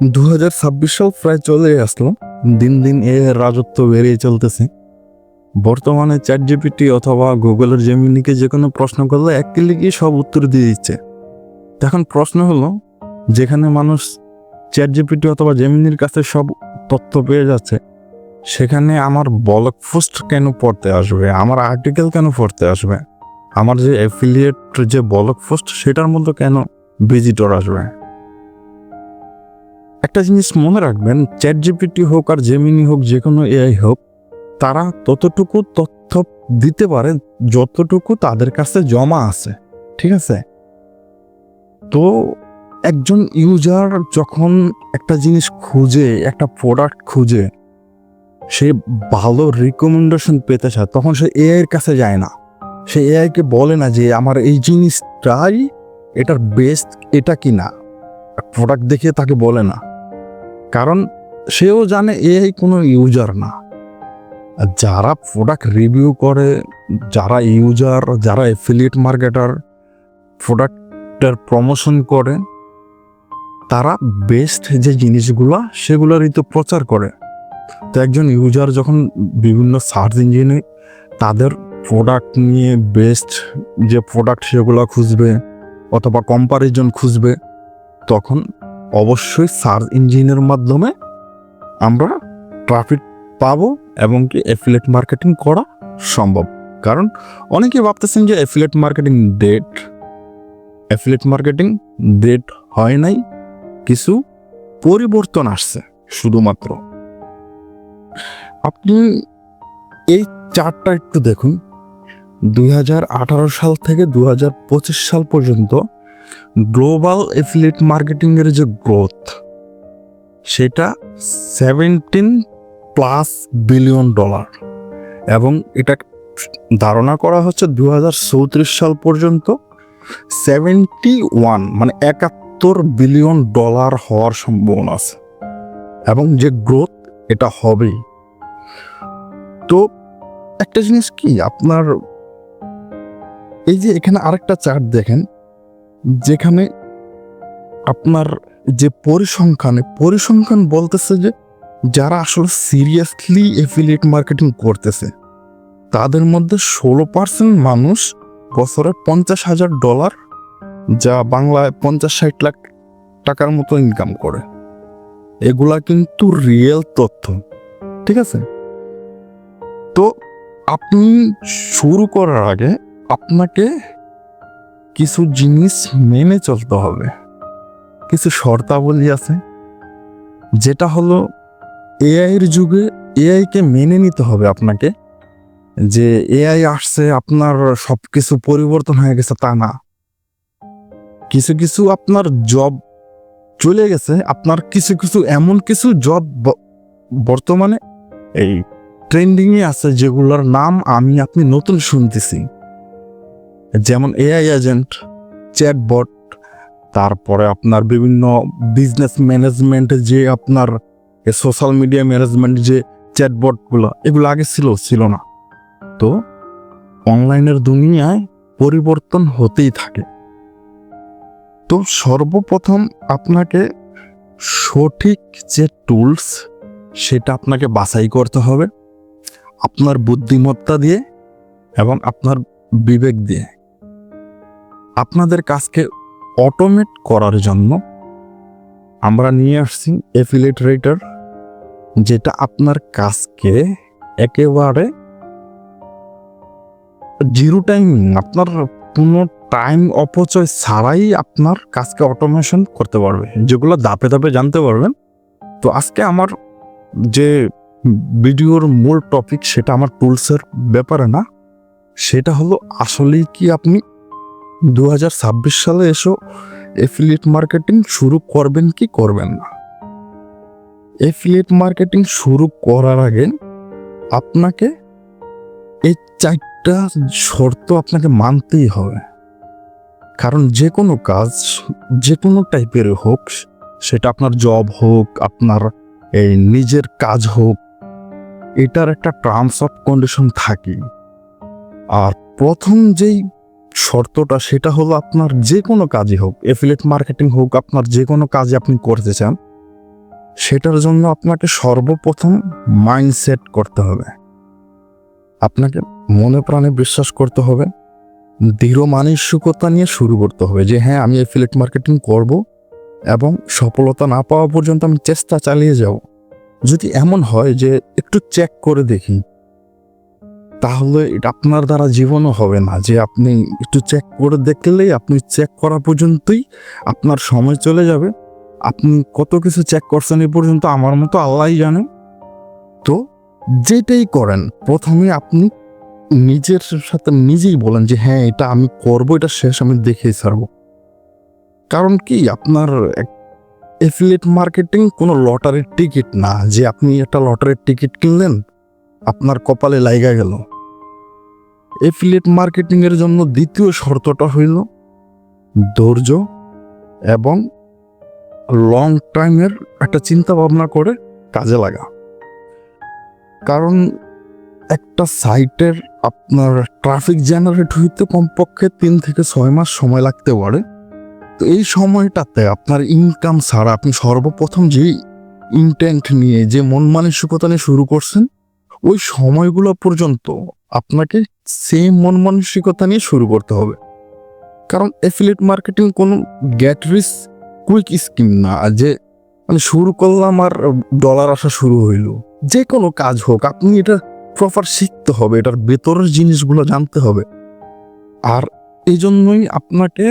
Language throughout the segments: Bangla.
2026 সাল প্রায় চলে আসলো। দিন দিন এর রাজত্ব বেড়েই চলতেছে। বর্তমানে চ্যাট জিপিটি অথবা গুগলের জেমিনিকে যে কোনো প্রশ্ন করলে এক ক্লিকে সব উত্তর দিয়ে দিচ্ছে। এখন প্রশ্ন হলো, যেখানে মানুষ চ্যাট জিপিটি অথবা জেমিনির কাছে সব তথ্য পেয়ে যাচ্ছে, সেখানে আমার ব্লগ পোস্ট কেন পড়তে আসবে, আমার আর্টিকেল কেন পড়তে আসবে, আমার যে অ্যাফিলিয়েট যে ব্লগ পোস্ট সেটার মধ্যে কেন ভিজিটর আসবে? একটা জিনিস মনে রাখবেন, চ্যাট জিপিটি হোক আর জেমিনি হোক, যে কোনো এআই হোক, তারা ততটুকু তথ্য দিতে পারে যতটুকু তাদের কাছে জমা আছে। ঠিক আছে? তো একজন ইউজার যখন একটা জিনিস খুঁজে, একটা প্রোডাক্ট খুঁজে, সে ভালো রিকমেন্ডেশন পেতে চায়, তখন সে এআই এর কাছে যায় না। সে এআইকে বলে না যে আমার এই জিনিসটাই এটার বেস্ট, এটা কিনা। প্রোডাক্ট দেখে তাকে বলে না, কারণ সেও জানে এআই কোনো ইউজার না। যারা প্রোডাক্ট রিভিউ করে, যারা ইউজার, যারা অ্যাফিলিয়েট মার্কেটার, প্রোডাক্টের প্রমোশন করে, তারা বেস্ট যে জিনিসগুলো সেগুলোরই তো প্রচার করে। তো একজন ইউজার যখন বিভিন্ন সার্চ ইঞ্জিনে তাদের প্রোডাক্ট নিয়ে বেস্ট যে প্রোডাক্ট সেগুলো খুঁজবে অথবা কম্পারিজন খুঁজবে, তখন অবশ্যই সার্চ ইঞ্জিনের মাধ্যমে আমরা ট্রাফিক পাবো এবং কি অ্যাফিলিয়েট মার্কেটিং করা সম্ভব। কারণ অনেকে ভাবতেছেন যে অ্যাফিলিয়েট মার্কেটিং ডেট হয় নাই, কিছু পরিবর্তন আসছে শুধুমাত্র। আপনি এই চার্টটা একটু দেখুন, 2018 সাল থেকে 2025 সাল পর্যন্ত গ্লোবাল অ্যাফিলিয়েট মার্কেটিংয়ের যে গ্রোথ, সেটা $17+ বিলিয়ন, এবং এটা ধারণা করা হচ্ছে 2034 সাল পর্যন্ত 71 মানে $71 বিলিয়ন হওয়ার সম্ভাবনা আছে, এবং যে গ্রোথ এটা হবেই। তো একটা জিনিস কি, আপনার এই যে এখানে আরেকটা চার্ট দেখেন, যেখানে আপনার যে পরিসংখ্যান বলতেছে যে যারা আসলে সিরিয়াসলি অ্যাফিলিয়েট মার্কেটিং করতেছে, তাদের মধ্যে 16% মানুষ বছরে $50,000, যা বাংলায় 50-60 লাখ টাকার মতো ইনকাম করে। এগুলা কিন্তু রিয়েল তথ্য। ঠিক আছে? তো আপনি শুরু করার আগে আপনাকে কিছু জিনিস মেনে চলতে হবে, কিছু শর্তাবলী আছে, যেটা হলো এআই এর যুগে এআইকে মেনে নিতে হবে আপনাকে। যে এআই আসছে, আপনার সব কিছু পরিবর্তন হয়ে গেছে তা না। কিছু কিছু আপনার জব চলে গেছে, আপনার কিছু কিছু এমন কিছু জব বর্তমানে এই ট্রেন্ডিংয়ে আছে, যেগুলোর নাম আপনি নতুন শুনতেছি, যেমন এআই এজেন্ট, চ্যাটবট, তারপরে আপনার বিভিন্ন বিজনেস ম্যানেজমেন্ট, যে আপনার সোশ্যাল মিডিয়া ম্যানেজমেন্ট যে চ্যাটবটগুলো, এগুলো আগে ছিল না। তো অনলাইনের দুনিয়ায় পরিবর্তন হতেই থাকে। তো সর্বপ্রথম আপনাকে সঠিক যে টুলস, সেটা আপনাকে বাছাই করতে হবে আপনার বুদ্ধিমত্তা দিয়ে এবং আপনার বিবেক দিয়ে। আপনাদের কাজকে অটোমেট করার জন্য আমরা নিয়ে আসছি অ্যাফিলিয়েট রেটার, যেটা আপনার কাজকে একেবারে জিরো টাইমিং, আপনার কোনো টাইম অপচয় ছাড়াই আপনার কাজকে অটোমেশন করতে পারবে, যেগুলো ধাপে ধাপে জানতে পারবেন। তো আজকে আমার যে ভিডিওর মূল টপিক, সেটা আমার টুলসের ব্যাপারে না, সেটা হলো আসলেই কি আপনি 2026 সালে এসো অ্যাফিলিয়েট মার্কেটিং শুরু করবেন কি করবেন না। অ্যাফিলিয়েট মার্কেটিং শুরু করার আগে আপনাকে এই 4টা শর্ত আপনাকে মানতেই হবে। কারণ যে কোনো কাজ, যে কোনো টাইপের হোক, সেটা আপনার জব হোক, আপনার এই নিজের কাজ হোক, এটার একটা টার্মস অফ কন্ডিশন থাকে। আর প্রথম যেই শর্তটা, সেটা হলো আপনার যে কোনো কাজই হোক, অ্যাফিলিয়েট মার্কেটিং হোক, আপনার যে কোনো কাজে আপনি করতে চান, সেটার জন্য আপনাকে সর্বপ্রথম মাইন্ডসেট করতে হবে, আপনাকে মনে প্রাণে বিশ্বাস করতে হবে, দৃঢ় মানসিকতা নিয়ে শুরু করতে হবে যে হ্যাঁ আমি অ্যাফিলিয়েট মার্কেটিং করব এবং সফলতা না পাওয়া পর্যন্ত আমি চেষ্টা চালিয়ে যাব। যদি এমন হয় যে একটু চেক করে দেখি, তাহলে এটা আপনার দ্বারা জীবনও হবে না যে আপনি একটু চেক করে দেখলেই আপনি চেক করা পর্যন্তই আপনার সময় চলে যাবে। আপনি কত কিছু চেক করছেন এ পর্যন্ত আমার মতো আল্লাহই জানে। তো যেটাই করেন প্রথমে আপনি নিজের সাথে নিজেই বলেন যে হ্যাঁ এটা আমি করব, এটা শেষ আমি দেখেই ছাড়বো। কারণ কি আপনার অ্যাফিলিয়েট মার্কেটিং কোনো লটারির টিকিট না যে আপনি একটা লটারির টিকিট কিনলেন আপনার কপালে লাইগা গেল। অ্যাফিলিয়েট মার্কেটিং এর জন্য দ্বিতীয় শর্তটা হইল ধৈর্য এবং লং টাইমের একটা চিন্তা ভাবনা করে কাজে লাগা। কারণ একটা সাইটের আপনার ট্রাফিক জেনারেট হইতে কমপক্ষে 3 থেকে 6 মাস সময় লাগতে পারে। তো এই সময়টাতে আপনার ইনকাম ছাড়া আপনি সর্বপ্রথম যে ইন্টেন্ট নিয়ে যে মন মানসিকতা নিয়ে শুরু করছেন ওই সময়গুলো পর্যন্ত আপনাকে সেম মন মানসিকতা নিয়ে শুরু করতে হবে। কারণ অ্যাফিলিয়েট মার্কেটিং কোনো গেট রিচ কুইক স্কিম না যে মানে শুরু করলাম আর ডলার আসা শুরু হইল। যে কোনো কাজ হোক আপনি এটা প্রপার শিখতে হবে, এটার ভেতরের জিনিসগুলো জানতে হবে। আর এই জন্যই আপনাকে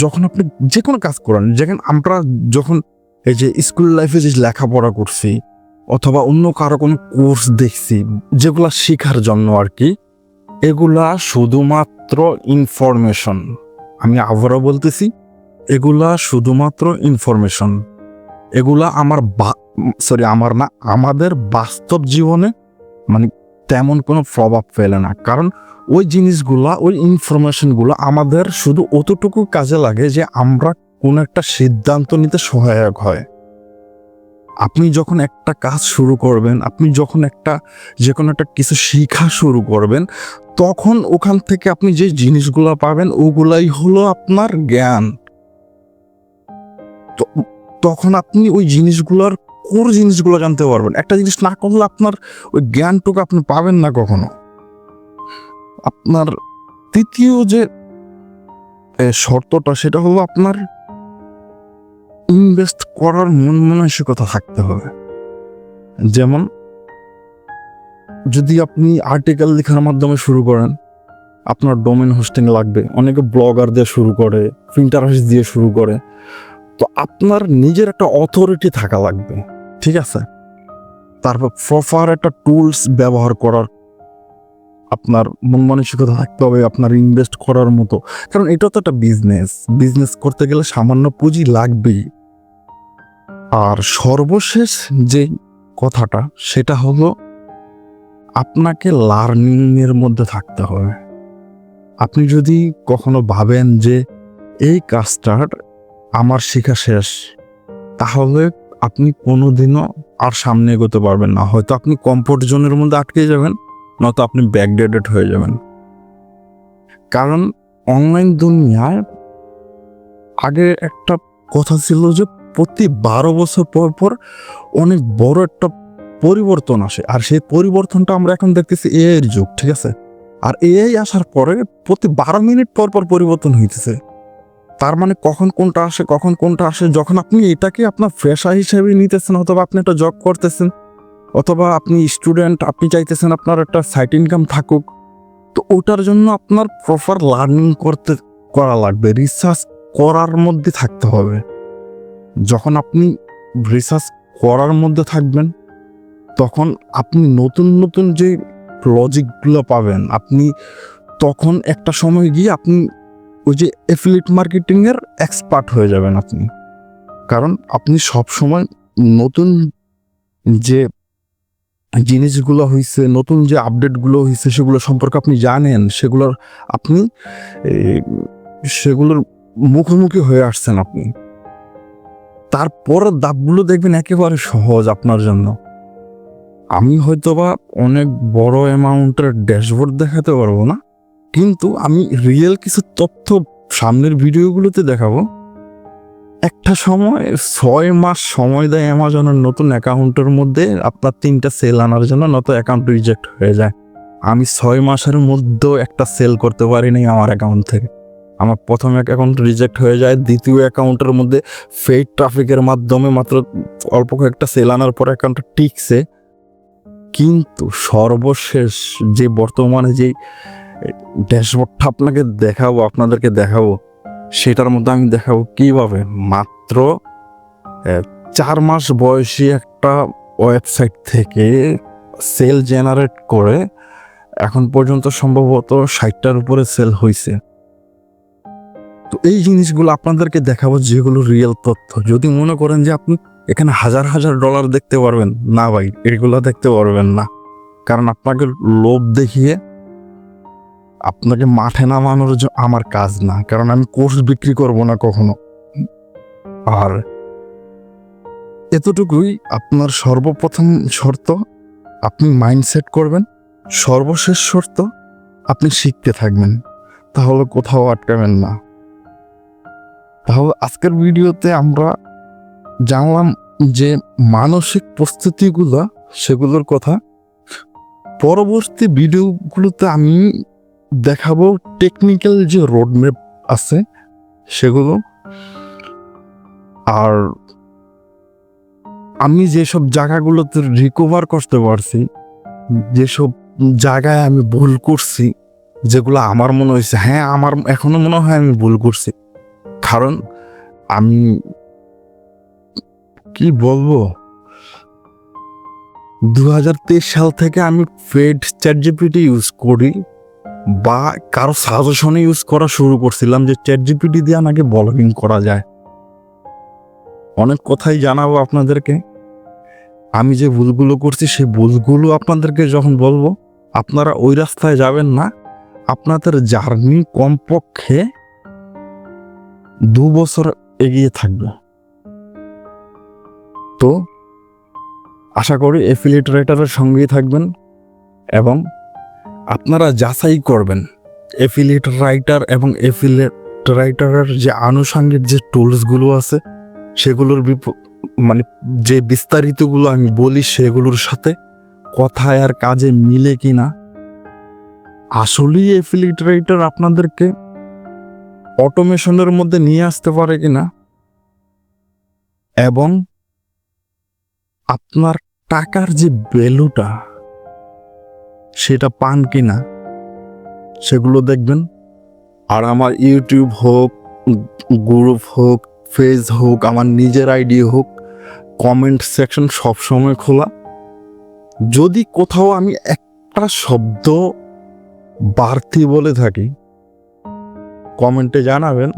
যখন আপনি যে কোনো কাজ করেন, যেখানে আমরা যখন এই যে স্কুল লাইফে যে লেখাপড়া করছি অথবা অন্য কারো কোনো কোর্স দেখছি যেগুলা শেখার জন্য আর কি, এগুলা শুধুমাত্র ইনফরমেশন। আমি আবারও বলতেছি এগুলা শুধুমাত্র ইনফরমেশন। এগুলা আমাদের বাস্তব জীবনে মানে তেমন কোনো প্রভাব ফেলে না। কারণ ওই জিনিসগুলা ওই ইনফরমেশনগুলো আমাদের শুধু অতটুকু কাজে লাগে যে আমরা কোনো একটা সিদ্ধান্ত নিতে সহায়ক হয়। আপনি যখন একটা কাজ শুরু করবেন, আপনি যখন যে কোনো একটা কিছু শিখা শুরু করবেন, তখন ওখান থেকে আপনি যে জিনিসগুলো পাবেন ওগুলাই হলো আপনার জ্ঞান। তখন আপনি ওই জিনিসগুলোর কোর জিনিসগুলো জানতে পারবেন। একটা জিনিস না করলে আপনার ওই জ্ঞানটুকু আপনি পাবেন না কখনো। আপনার তৃতীয় যে শর্তটা সেটা হলো আপনার ইনভেস্ট করার মন মানসিকতা থাকতে হবে। যেমন যদি আপনি আর্টিকেল লেখার মাধ্যমে শুরু করেন, আপনার ডোমেন হোস্টিং লাগবে। অনেকে ব্লগার দিয়ে শুরু করে, পিন্টারেস্ট দিয়ে শুরু করে। তো আপনার নিজের একটা অথরিটি থাকা লাগবে, ঠিক আছে? তারপর প্রপার একটা টুলস ব্যবহার করার আপনার মন মানসিকতা থাকতে হবে, আপনার ইনভেস্ট করার মতো। কারণ এটা তো একটা বিজনেস করতে গেলে সামান্য পুঁজি লাগবেই। আর সর্বশেষ যে কথাটা সেটা হলো আপনাকে লার্নিং এর মধ্যে থাকতে হবে। আপনি যদি কখনো ভাবেন যে এই কাজটার আমার শেখা শেষ, তাহলে আপনি কোনোদিনও আর সামনে এগোতে পারবেন না। হয়তো আপনি কমফোর্ট জোনের মধ্যে আটকে যাবেন, নয়তো আপনি ব্যাকডেটেড হয়ে যাবেন। কারণ অনলাইন দুনিয়ায় আগে একটা কথা ছিল যে প্রতি 12 বছর পর পর অনেক বড় একটা পরিবর্তন আসে। আর সেই পরিবর্তনটা আমরা এখন দেখতেছি এআই এর যুগ, ঠিক আছে? আর এআই আসার পরে প্রতি 12 মিনিট পর পর পরিবর্তন হইতেছে। তার মানে কখন কোনটা আসে। যখন আপনি এটাকে আপনার ফ্রেশার হিসেবে নিতেছেন, অথবা আপনি একটা জব করতেছেন, অথবা আপনি স্টুডেন্ট, আপনি চাইতেছেন আপনার একটা সাইড ইনকাম থাকুক, তো ওটার জন্য আপনার প্রপার লার্নিং করা লাগবে, রিসার্চ করার মধ্যে থাকতে হবে। যখন আপনি রিসার্চ করার মধ্যে থাকবেন তখন আপনি নতুন নতুন যে লজিকগুলো পাবেন, আপনি তখন একটা সময় গিয়ে আপনি ওই যে অ্যাফিলিয়েট মার্কেটিং এর এক্সপার্ট হয়ে যাবেন আপনি। কারণ আপনি সব সময় নতুন যে জিনিসগুলো হয়েছে, নতুন যে আপডেটগুলো হয়েছে সেগুলো সম্পর্কে আপনি জানেন, সেগুলোর মুখোমুখি হয়ে আসছেন আপনি। তারপরের ধাপগুলো দেখবেন একেবারে সহজ আপনার জন্য। আমি হয়তোবা অনেক বড় অ্যামাউন্টের ড্যাশবোর্ড দেখাতে পারবো না, কিন্তু আমি রিয়েল কিছু তথ্য সামনের ভিডিওগুলোতে দেখাবো একটা সময় 6 মাস সময় দেয় অ্যামাজনের নতুন অ্যাকাউন্টের মধ্যে আপনার 3টা সেল আনার জন্য, নয়তো অ্যাকাউন্ট রিজেক্ট হয়ে যায়। আমি 6 মাসের মধ্যেও একটা সেল করতে পারিনি আমার অ্যাকাউন্ট থেকে। আমার প্রথম অ্যাকাউন্ট রিজেক্ট হয়ে যায়, দ্বিতীয় অ্যাকাউন্টের মধ্যে ফেক ট্রাফিকের মাধ্যমে মাত্র অল্প কয়েকটা সেল আনার পর অ্যাকাউন্টটা টিকছে। কিন্তু সর্বশেষ যে বর্তমানে যে ড্যাশবোর্ডটা আপনাদেরকে দেখাবো, সেটার মধ্যে আমি দেখাবো কিভাবে মাত্র 4 মাস বয়সী একটা ওয়েবসাইট থেকে সেল জেনারেট করে এখন পর্যন্ত সম্ভবত 60টার উপরে সেল হয়েছে। তো এই জিনিসগুলো আপনাদেরকে দেখাবো, যেগুলো রিয়েল তথ্য। যদি মনে করেন যে আপনি এখানে হাজার হাজার ডলার দেখতে পারবেন, না ভাই, এগুলো দেখতে পারবেন না। কারণ আপনাকে লোভ দেখিয়ে আপনাকে মাঠে নামানোর আমার কাজ না, কারণ আমি কোর্স বিক্রি করব না কখনো। আর এতটুকুই আপনার সর্বপ্রথম শর্ত, আপনি মাইন্ডসেট করবেন। সর্বশেষ শর্ত, আপনি শিখতে থাকবেন, তাহলে কোথাও আটকাবেন না। তাহলে আজকের ভিডিওতে আমরা জানলাম যে মানসিক প্রস্তুতিগুলো, সেগুলোর কথা। পরবর্তী ভিডিওগুলোতে আমি দেখাবো টেকনিক্যাল যে রোডম্যাপ আছে সেগুলো। আর আমি যেসব জায়গাগুলোতে রিকভার করতে পারছি, যেসব জায়গায় আমি ভুল করছি, যেগুলো আমার মনে হয়েছে হ্যাঁ আমার এখনো মনে হয় আমি ভুল করছি। কারণ আমি কি বলবো, 2023 সাল থেকে আমি পেড চ্যাটজিপিটি ইউজ করি, বা কারো সাজেশনে ইউজ করা শুরু করছিলাম যে চ্যাটজিপিটি দিয়ে নাকি ব্লগিং করা যায়। অনেক কথাই জানাবো আপনাদেরকে। আমি যে ভুলগুলো করছি সেই ভুলগুলো আপনাদেরকে যখন বলবো, আপনারা ওই রাস্তায় যাবেন না। আপনাদের জার্নি কমপক্ষে 2 বছর এগিয়ে থাকবে। তো আশা করি এফিলিয়েট রাইটারের সঙ্গেই থাকবেন এবং আপনারা যাচাই করবেন এফিলিয়েট রাইটার এবং এফিলিয়েট রাইটারের যে আনুষঙ্গিক যে টুলসগুলো আছে সেগুলোর মানে যে বিস্তারিতগুলো আমি বলি সেগুলোর সাথে কথায় আর কাজে মিলে কিনা, আসলেই এফিলিয়েট রাইটার আপনাদেরকে অটোমেশনের মধ্যে নিয়ে আসতে পারে কিনা, এবং আপনার টাকার যে ভ্যালুটা সেটা পান কিনা সেগুলো দেখবেন। আর আমার ইউটিউব হোক, গ্রুপ হোক, পেজ হোক, আমার নিজের আইডি হোক, কমেন্ট সেকশন সবসময় খোলা। যদি কোথাও আমি একটা শব্দ বাড়তি বলে থাকি, কমেন্টে জানাবেন।